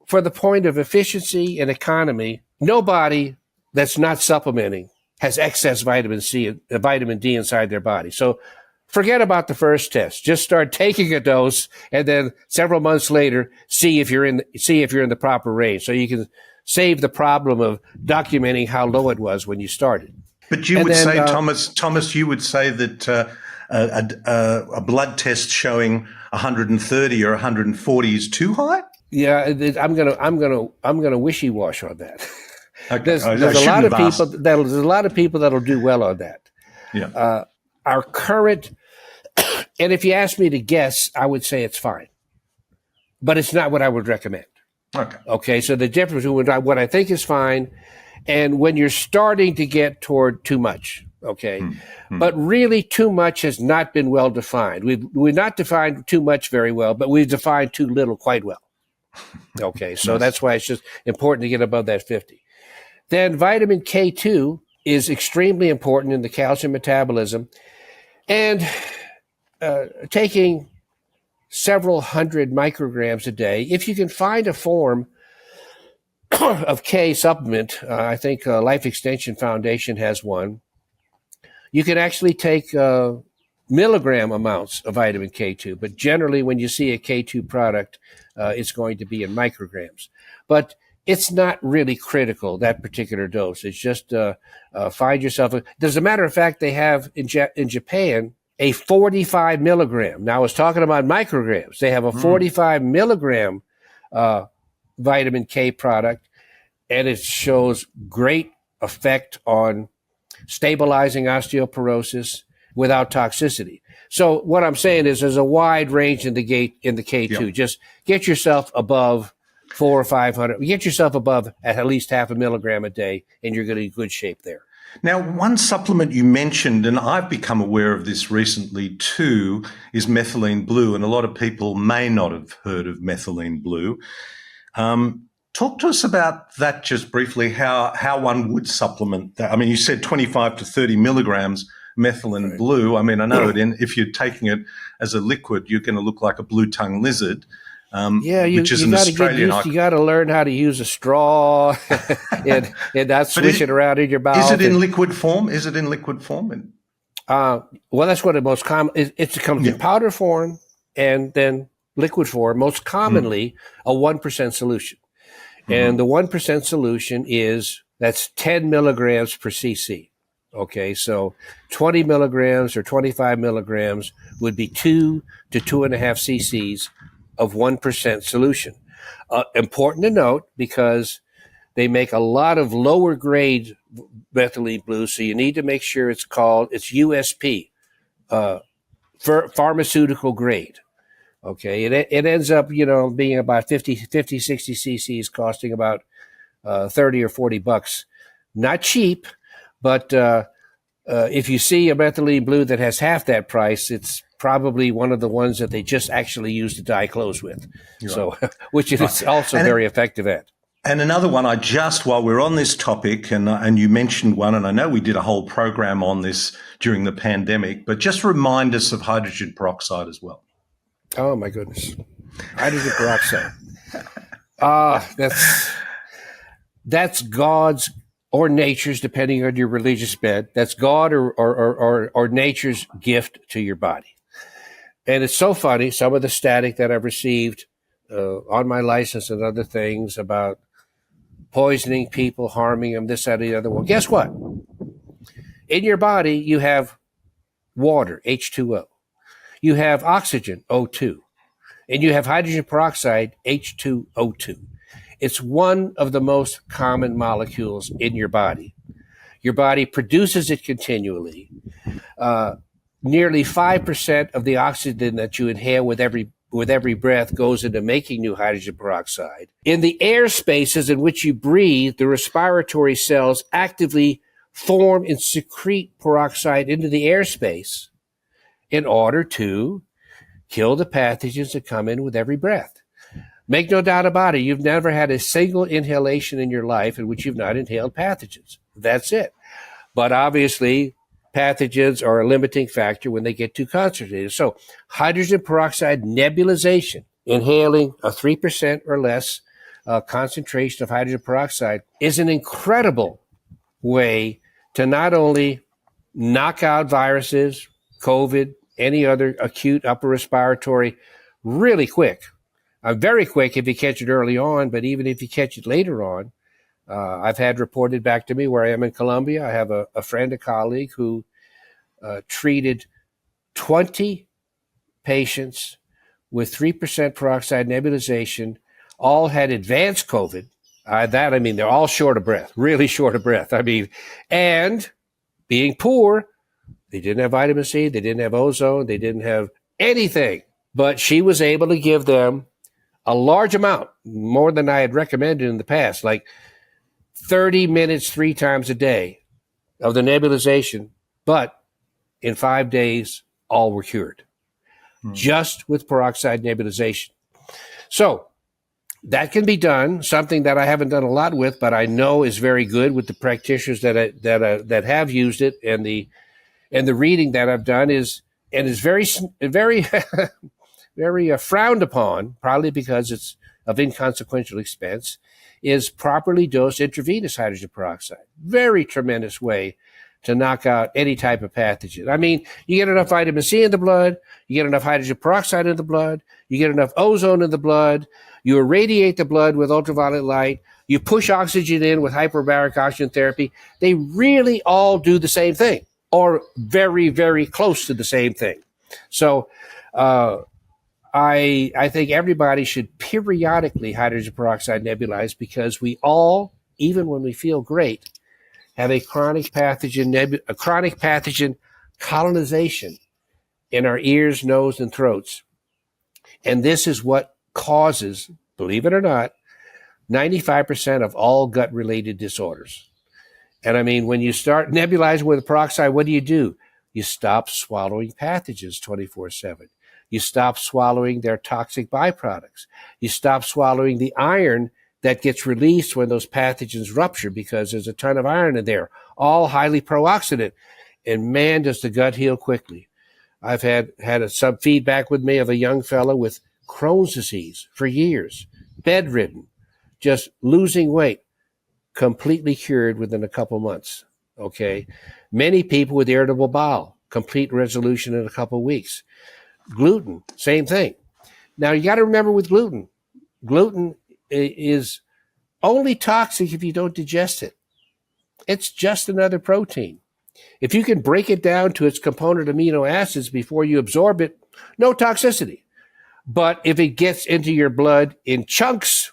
B: for the point of efficiency and economy, nobody that's not supplementing has excess vitamin C, vitamin D inside their body. So forget about the first test. Just start taking a dose, and then several months later, see if you're in the proper range, so you can save the problem of documenting how low it was when you started.
A: But you would say, Thomas, you would say that a blood test showing 130 or 140 is too high?
B: Yeah, I'm gonna wishy-wash on that.
A: Okay.
B: There's a lot of people that'll do well on that.
A: Yeah.
B: Our current, and if you ask me to guess, I would say it's fine, but it's not what I would recommend. Okay. So the difference between what I think is fine and when you're starting to get toward too much. Okay. But really too much has not been well defined. We've not defined too much very well, but we've defined too little quite well. Okay. So that's why it's just important to get above that 50. Then vitamin K2 is extremely important in the calcium metabolism, and taking several hundred micrograms a day, if you can find a form of K supplement, I think Life Extension Foundation has one, you can actually take milligram amounts of vitamin K2, but generally when you see a K2 product, it's going to be in micrograms. But it's not really critical, that particular dose. It's just find yourself. As a matter of fact, they have in Japan a 45 milligram. Now I was talking about micrograms. They have a 45 milligram vitamin K product, and it shows great effect on stabilizing osteoporosis without toxicity. So what I'm saying is there's a wide range in the K2. Yep. Just get yourself above 400 or 500. Get yourself above at least half a milligram a day, and you're going to be in good shape there.
A: Now, one supplement you mentioned, and I've become aware of this recently too, is methylene blue, and a lot of people may not have heard of methylene blue. Talk to us about that just briefly, how one would supplement that. I mean, you said 25 to 30 milligrams methylene blue. I mean, I know if you're taking it as a liquid, you're going to look like a blue-tongued lizard. Which is an Australian.
B: You got to learn how to use a straw and not swish it around in your mouth.
A: Is it in liquid form?
B: Well, that's what it most common. It comes in powder form and then liquid form. Most commonly, a 1% solution, and the 1% solution that's 10 milligrams per cc. Okay, so 20 milligrams or 25 milligrams would be 2 to 2.5 cc's of 1% solution. Important to note because they make a lot of lower grade methylene blue, so you need to make sure it's USP, pharmaceutical grade. Okay, it ends up being about 50, 60 cc's, costing about $30 or $40. Not cheap, but if you see a methylene blue that has half that price, it's probably one of the ones that they just actually use to dye clothes with. So, which is also very effective at.
A: And another one, while we're on this topic, and you mentioned one, and I know we did a whole program on this during the pandemic, but just remind us of hydrogen peroxide as well.
B: Oh my goodness, hydrogen peroxide. That's God's or nature's, depending on your religious bent. That's God or nature's gift to your body. And it's so funny, some of the static that I've received on my license and other things about poisoning people, harming them, this, that, and the other. Well, guess what? In your body, you have water, H2O. You have oxygen, O2. And you have hydrogen peroxide, H2O2. It's one of the most common molecules in your body. Your body produces it continually. Nearly 5% of the oxygen that you inhale with every breath goes into making new hydrogen peroxide. In the air spaces in which you breathe, the respiratory cells actively form and secrete peroxide into the airspace in order to kill the pathogens that come in with every breath. Make no doubt about it, you've never had a single inhalation in your life in which you've not inhaled pathogens. That's it. But obviously, pathogens are a limiting factor when they get too concentrated. So hydrogen peroxide nebulization, inhaling a 3% or less concentration of hydrogen peroxide, is an incredible way to not only knock out viruses, COVID, any other acute upper respiratory really quick. Very quick if you catch it early on, but even if you catch it later on, I've had reported back to me where I am in Colombia. I have a friend, a colleague who treated 20 patients with 3% peroxide nebulization, all had advanced COVID. They're all short of breath, really short of breath. And being poor, they didn't have vitamin C, they didn't have ozone, they didn't have anything. But she was able to give them a large amount, more than I had recommended in the past, like 30 minutes 3 times a day of the nebulization, but in 5 days, all were cured, just with peroxide nebulization. So that can be done, something that I haven't done a lot with, but I know is very good with the practitioners that have used it, and the reading that I've done is very very frowned upon, probably because it's of inconsequential expense, is properly dosed intravenous hydrogen peroxide. Very tremendous way to knock out any type of pathogen. You get enough vitamin C in the blood, you get enough hydrogen peroxide in the blood, you get enough ozone in the blood, you irradiate the blood with ultraviolet light, you push oxygen in with hyperbaric oxygen therapy, they really all do the same thing, or very, very close to the same thing. So I think everybody should periodically hydrogen peroxide nebulize, because we all, even when we feel great, have a chronic pathogen colonization in our ears, nose, and throats. And this is what causes, believe it or not, 95% of all gut-related disorders. And I mean, when you start nebulizing with peroxide, what do? You stop swallowing pathogens 24/7. You stop swallowing their toxic byproducts. You stop swallowing the iron that gets released when those pathogens rupture, because there's a ton of iron in there, all highly pro-oxidant. And man, does the gut heal quickly. I've had some feedback with me of a young fellow with Crohn's disease for years, bedridden, just losing weight, completely cured within a couple months. Okay. Many people with irritable bowel, complete resolution in a couple weeks. Gluten, same thing. Now you got to remember with gluten is only toxic if you don't digest it. It's just another protein. If you can break it down to its component amino acids before you absorb it, no toxicity. But if it gets into your blood in chunks,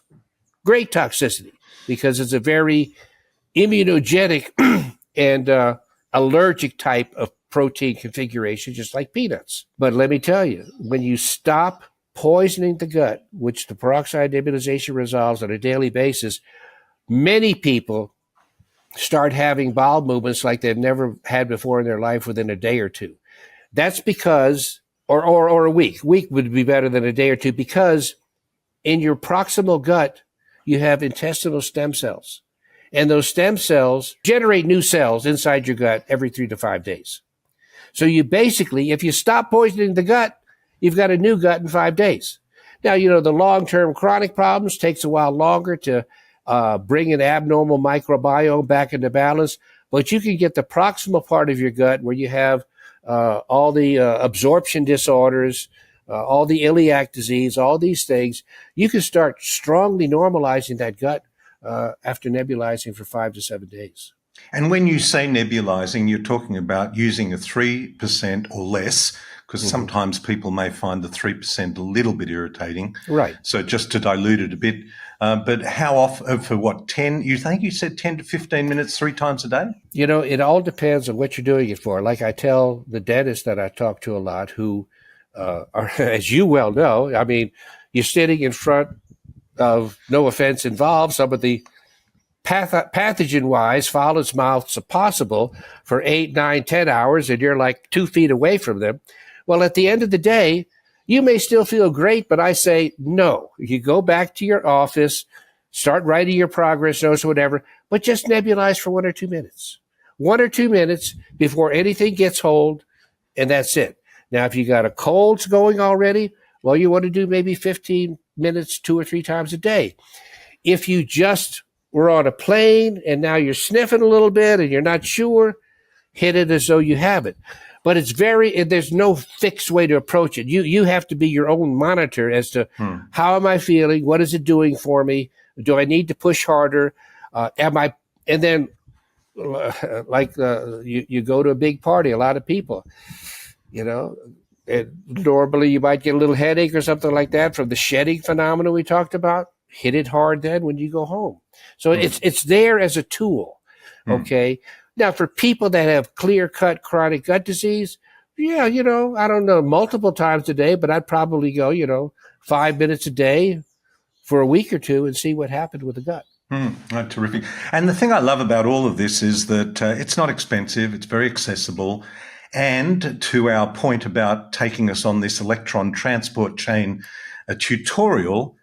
B: great toxicity, because it's a very immunogenic and allergic type of protein configuration, just like peanuts. But let me tell you, when you stop poisoning the gut, which the peroxide nebulization resolves on a daily basis, many people start having bowel movements like they've never had before in their life within a day or two. That's because, or a week. Week would be better than a day or two, because in your proximal gut, you have intestinal stem cells. And those stem cells generate new cells inside your gut every 3 to 5 days. So you basically, if you stop poisoning the gut, you've got a new gut in 5 days. Now, the long-term chronic problems takes a while longer to bring an abnormal microbiome back into balance, but you can get the proximal part of your gut where you have all the absorption disorders, all the iliac disease, all these things. You can start strongly normalizing that gut after nebulizing for 5 to 7 days.
A: And when you say nebulizing, you're talking about using a 3% or less, because sometimes people may find the 3% a little bit irritating.
B: Right.
A: So just to dilute it a bit. But how often, for what, 10? You think you said 10 to 15 minutes 3 times a day?
B: It all depends on what you're doing it for. Like I tell the dentists that I talk to a lot who are, as you well know, I mean, you're sitting in front of, no offense involved, some of the pathogen-wise foulest mouths possible for 8, 9, 10 hours, and you're like 2 feet away from them. Well, at the end of the day, you may still feel great, but I say no. You go back to your office, start writing your progress notes or whatever, but just nebulize for 1 or 2 minutes. 1 or 2 minutes before anything gets hold, and that's it. Now, if you got a cold going already, well, you want to do maybe 15 minutes 2 or 3 times a day. If you just were on a plane and now you're sniffing a little bit and you're not sure, hit it as though you have it. But there's no fixed way to approach it. You have to be your own monitor as to how am I feeling? What is it doing for me? Do I need to push harder? And then you go to a big party, a lot of people, and normally you might get a little headache or something like that from the shedding phenomenon we talked about. Hit it hard then when you go home. So it's there as a tool. Okay. Now, for people that have clear-cut chronic gut disease, I don't know, multiple times a day, but I'd probably go, 5 minutes a day for a week or two and see what happened with the gut.
A: Terrific. And the thing I love about all of this is that it's not expensive. It's very accessible. And to our point about taking us on this electron transport chain tutorial,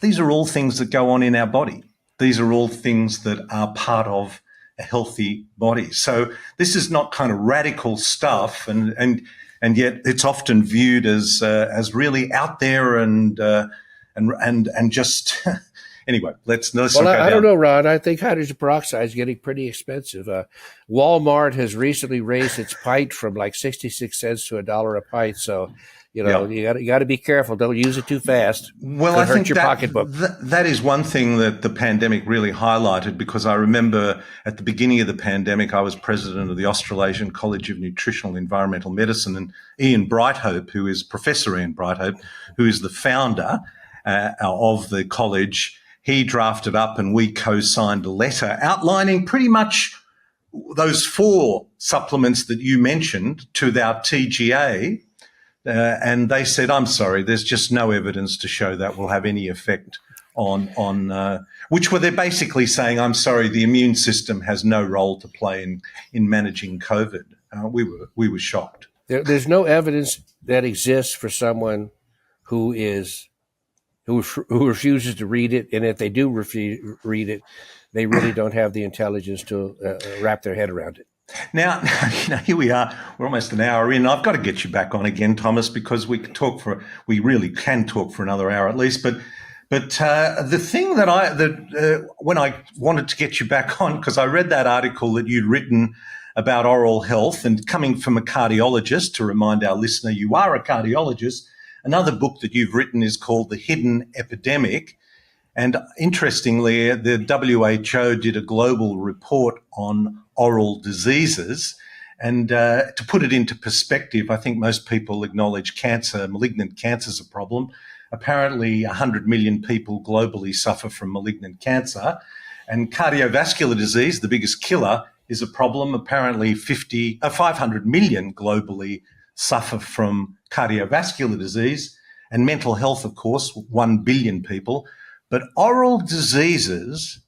A: these are all things that go on in our body. These are all things that are part of a healthy body. So this is not kind of radical stuff, and yet it's often viewed as really out there and just anyway. Let's not go down.
B: I don't know, Ron. I think hydrogen peroxide is getting pretty expensive. Walmart has recently raised its pint from like 66 cents to $1 a pint. So, You got to be careful. Don't use it too fast.
A: Well,
B: Could
A: I
B: hurt
A: think
B: your pocketbook.
A: that is one thing that the pandemic really highlighted, because I remember at the beginning of the pandemic, I was president of the Australasian College of Nutritional Environmental Medicine, and Ian Brighthope, who is Professor Ian Brighthope, who is the founder of the college, he drafted up and we co-signed a letter outlining pretty much those 4 supplements that you mentioned to our TGA. And they said, I'm sorry, there's just no evidence to show that will have any effect on which they're basically saying, I'm sorry, the immune system has no role to play in managing COVID. We were shocked.
B: There's no evidence that exists for someone who refuses to read it. And if they do read it, they really don't have the intelligence to wrap their head around it.
A: Now, here we are. We're almost an hour in. I've got to get you back on again, Thomas, because we really can talk for another hour at least. But the thing that when I wanted to get you back on, because I read that article that you'd written about oral health, and coming from a cardiologist, to remind our listener, you are a cardiologist. Another book that you've written is called The Hidden Epidemic. And interestingly, the WHO did a global report on oral diseases. And to put it into perspective, I think most people acknowledge cancer, malignant cancer is a problem. Apparently 100 million people globally suffer from malignant cancer. And cardiovascular disease, the biggest killer, is a problem. Apparently 500 million globally suffer from cardiovascular disease. And mental health, of course, 1 billion people. But oral diseases,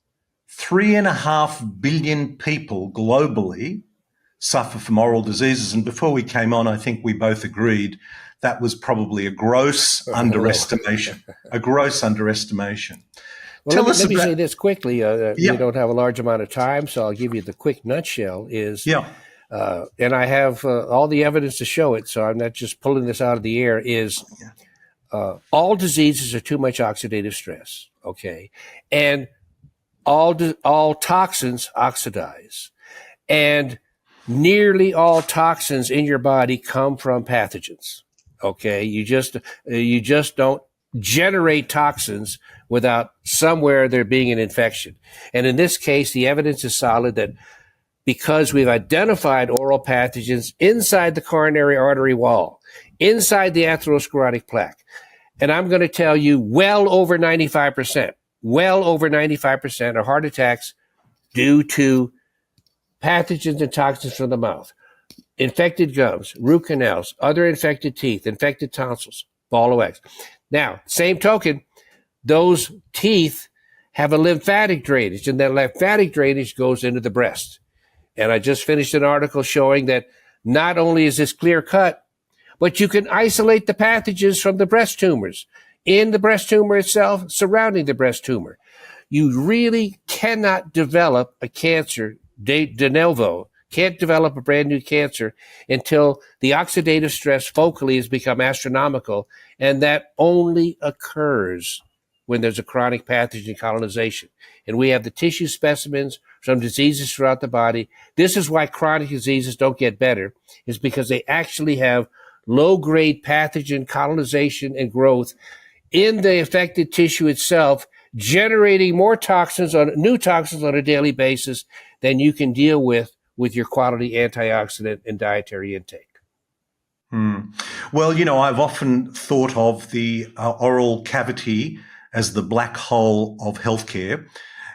A: 3.5 billion people globally suffer from oral diseases. And before we came on, I think we both agreed that was probably a gross underestimation. A gross underestimation.
B: Well, let me say this quickly. We don't have a large amount of time, so I'll give you the quick nutshell. And I have all the evidence to show it, so I'm not just pulling this out of the air, all diseases are too much oxidative stress, okay? And all toxins oxidize. And nearly all toxins in your body come from pathogens, okay? You just don't generate toxins without somewhere there being an infection. And in this case, the evidence is solid that because we've identified oral pathogens inside the coronary artery wall, inside the atherosclerotic plaque. And I'm going to tell you well over 95% of heart attacks due to pathogens and toxins from the mouth. Infected gums, root canals, other infected teeth, infected tonsils, ball of wax. Now, same token, those teeth have a lymphatic drainage, and that lymphatic drainage goes into the breast. And I just finished an article showing that not only is this clear cut, but you can isolate the pathogens from the breast tumors, in the breast tumor itself, surrounding the breast tumor. You really cannot develop a cancer de novo, can't develop a brand new cancer until the oxidative stress focally has become astronomical, and that only occurs when there's a chronic pathogen colonization. And we have the tissue specimens from diseases throughout the body. This is why chronic diseases don't get better, is because they actually have low-grade pathogen colonization and growth in the affected tissue itself, generating more new toxins on a daily basis than you can deal with your quality antioxidant and dietary intake.
A: Well, I've often thought of the oral cavity as the black hole of healthcare.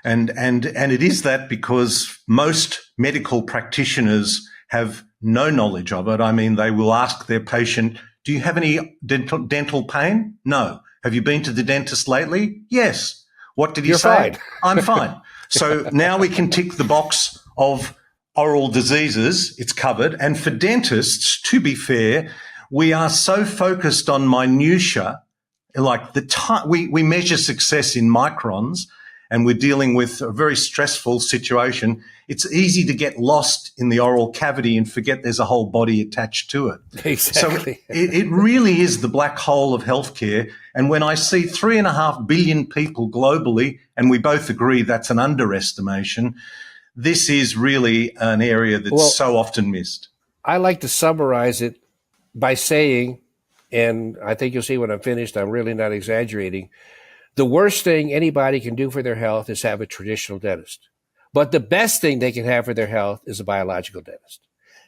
A: And it is that because most medical practitioners have no knowledge of it. I mean, they will ask their patient, do you have any dental pain? No. Have you been to the dentist lately? Yes. What did he say?
B: Fine.
A: I'm fine. So now we can tick the box of oral diseases. It's covered. And for dentists, to be fair, we are so focused on minutiae, like we measure success in microns, and we're dealing with a very stressful situation. It's easy to get lost in the oral cavity and forget there's a whole body attached to it.
B: Exactly.
A: So it really is the black hole of healthcare. And when I see 3.5 billion people globally, and we both agree that's an underestimation, this is really an area that's so often missed.
B: I like to summarize it by saying and I think you'll see when I'm finished, I'm really not exaggerating. The worst thing anybody can do for their health is have a traditional dentist. But the best thing they can have for their health is a biological dentist.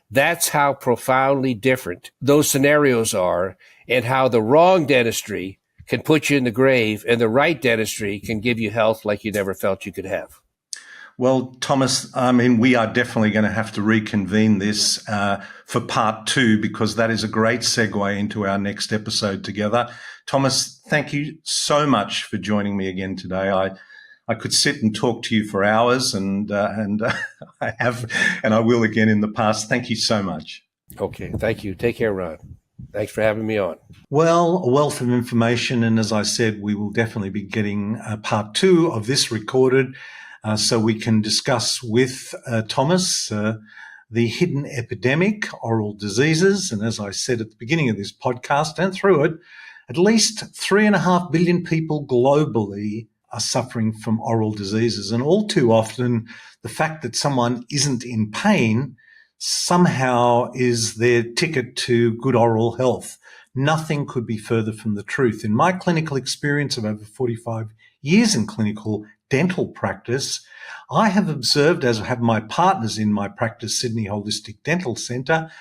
B: That's how profoundly different those scenarios are, and how the wrong dentistry can put you in the grave and the right dentistry can give you health like you never felt you could have.
A: Well, Thomas, I mean, we are definitely going to have to reconvene this for part 2, because that is a great segue into our next episode together. Thomas, thank you so much for joining me again today. I could sit and talk to you for hours, and I have, and I will again in the past. Thank you so much.
B: Okay, thank you. Take care, Ron. Thanks for having me on.
A: Well, a wealth of information, and as I said, we will definitely be getting part 2 of this recorded, so we can discuss with Thomas the hidden epidemic, oral diseases, and as I said at the beginning of this podcast and through it, at least 3.5 billion people globally are suffering from oral diseases. And all too often, the fact that someone isn't in pain somehow is their ticket to good oral health. Nothing could be further from the truth. In my clinical experience of over 45 years in clinical dental practice, I have observed, as have my partners in my practice, Sydney Holistic Dental Centre,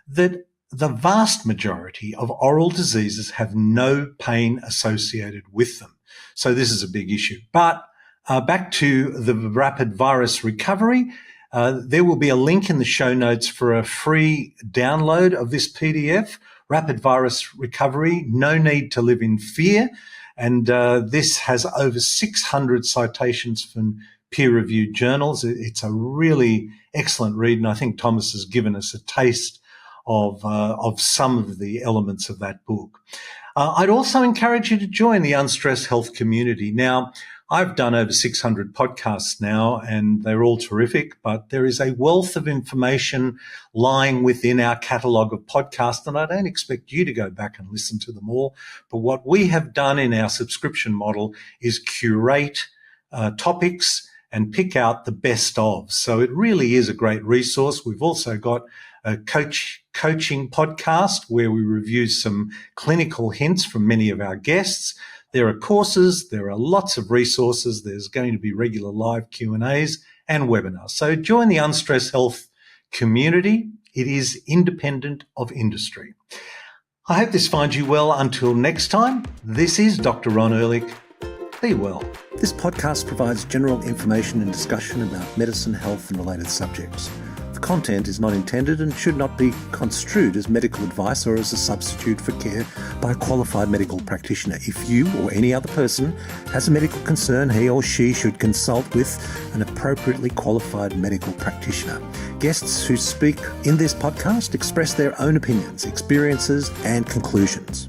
A: that the vast majority of oral diseases have no pain associated with them. So this is a big issue. But back to the rapid virus recovery, there will be a link in the show notes for a free download of this PDF, Rapid Virus Recovery, No Need to Live in Fear. And this has over 600 citations from peer-reviewed journals. It's a really excellent read, and I think Thomas has given us a taste of some of the elements of that book. I'd also encourage you to join the Unstressed Health community. Now, I've done over 600 podcasts now, and they're all terrific, but there is a wealth of information lying within our catalogue of podcasts, and I don't expect you to go back and listen to them all. But what we have done in our subscription model is curate topics and pick out the best of. So it really is a great resource. We've also got a coaching podcast where we review some clinical hints from many of our guests. There are courses, there are lots of resources. There's going to be regular live Q&As and webinars. So join the Unstressed Health community. It is independent of industry. I hope this finds you well. Until next time, this is Dr. Ron Ehrlich. Be well. This podcast provides general information and discussion about medicine, health, and related subjects. The content is not intended and should not be construed as medical advice or as a substitute for care by a qualified medical practitioner. If you or any other person has a medical concern, he or she should consult with an appropriately qualified medical practitioner. Guests who speak in this podcast express their own opinions, experiences, and conclusions.